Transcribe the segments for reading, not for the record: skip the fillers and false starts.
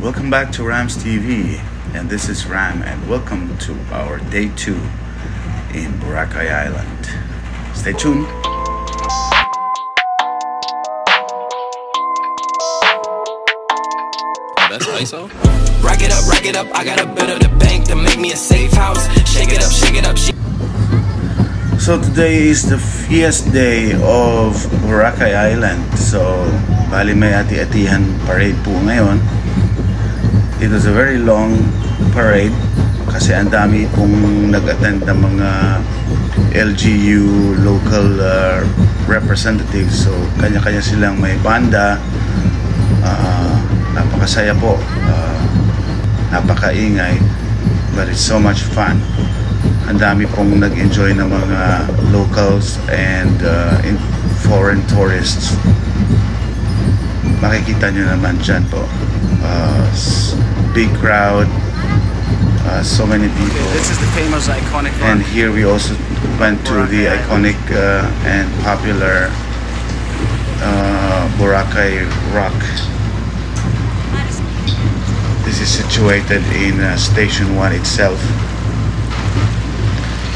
Welcome back to Rams TV, and this is Ram, and welcome to our day 2 in Boracay Island. Stay tuned. That's ISO. Rack it up, I got a bit of the bank to make me a safe house. Shake it up, So today is the feast day of Boracay Island. So, bali may ati-atihan parade po ngayon. It was a very long parade kasi ang dami pong nag-attend ng mga LGU local representatives. So, kanya-kanya silang may banda. Napakasaya po. Napakaingay, but it's so much fun. Ang dami pong nag-enjoy ng mga locals and foreign tourists. Makikita nyo naman dyan po. Big crowd, so many people. This is the famous iconic And here we also went to the iconic and popular Boracay Rock. This is situated in Station 1 itself.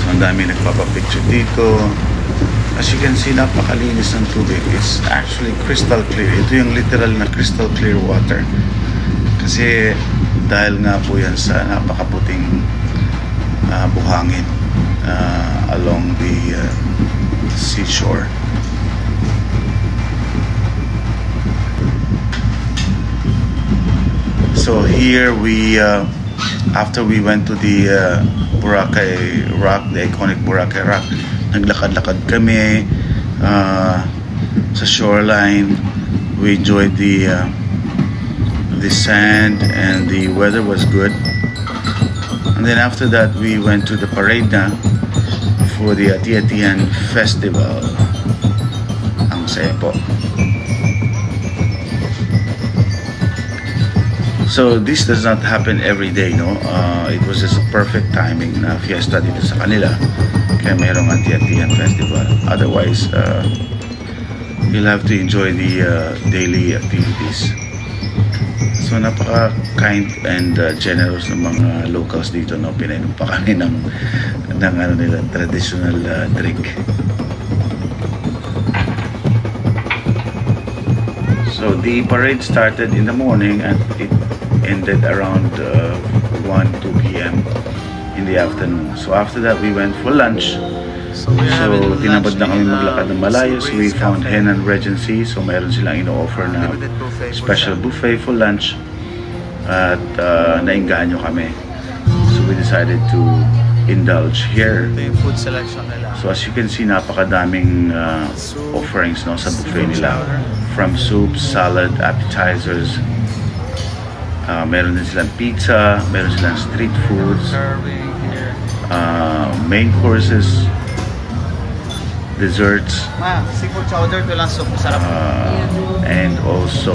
So ang dami nagpapapicture dito. As you can see, napakalinis ng tubig. It's actually crystal clear. Ito yung literal na crystal clear water. Kasi dahil nga po yan sa napakaputing buhangin along the seashore. So here we, after we went to the Boracay Rock, the iconic Boracay Rock, naglakad-lakad kami sa shoreline. We enjoyed the sand, and the weather was good. And then after that, we went to the parade na for the Ati-Atihan Festival. Ang saya po. So this does not happen every day, no? It was just a perfect timing na fiesta dito sa kanila. Kaya mayroong Ati-Atihan Festival. Otherwise, you'll have to enjoy the daily activities. So napaka-kind and generous ng mga locals dito, no? Pinainom pa kami ng ano nila, traditional drink. So the parade started in the morning and it ended around 1-2 p.m. in the afternoon. So after that, we went for lunch. So tinabad na kami maglakad ng malayo. So we found Henan Regency. So mayroon silang ino-offer na special buffet for lunch. At nainganyo kami. So we decided to indulge here. So as you can see, napakadaming offerings, no, sa buffet nila. From soup, salad, appetizers. Meron din silang pizza, meron silang street foods, main courses, desserts, and also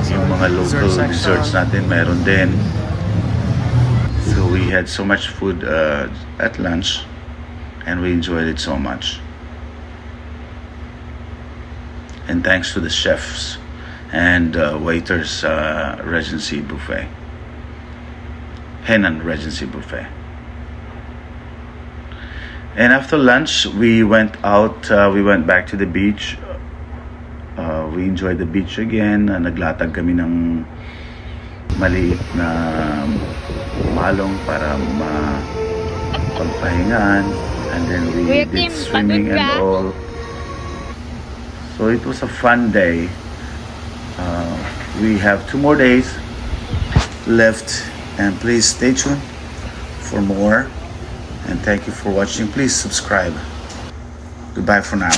yung mga local desserts natin meron din. So we had so much food at lunch, and we enjoyed it so much. And thanks to the chefs and waiters, Regency Buffet, Henan Regency Buffet. And after lunch, we went out. We went back to the beach. We enjoyed the beach again. Naglatag kami ng maliit na malong para mapagpahingaan. And then we did swimming and all. So it was a fun day. We have 2 more days left, and please stay tuned for more. And thank you for watching. Please subscribe. Goodbye for now.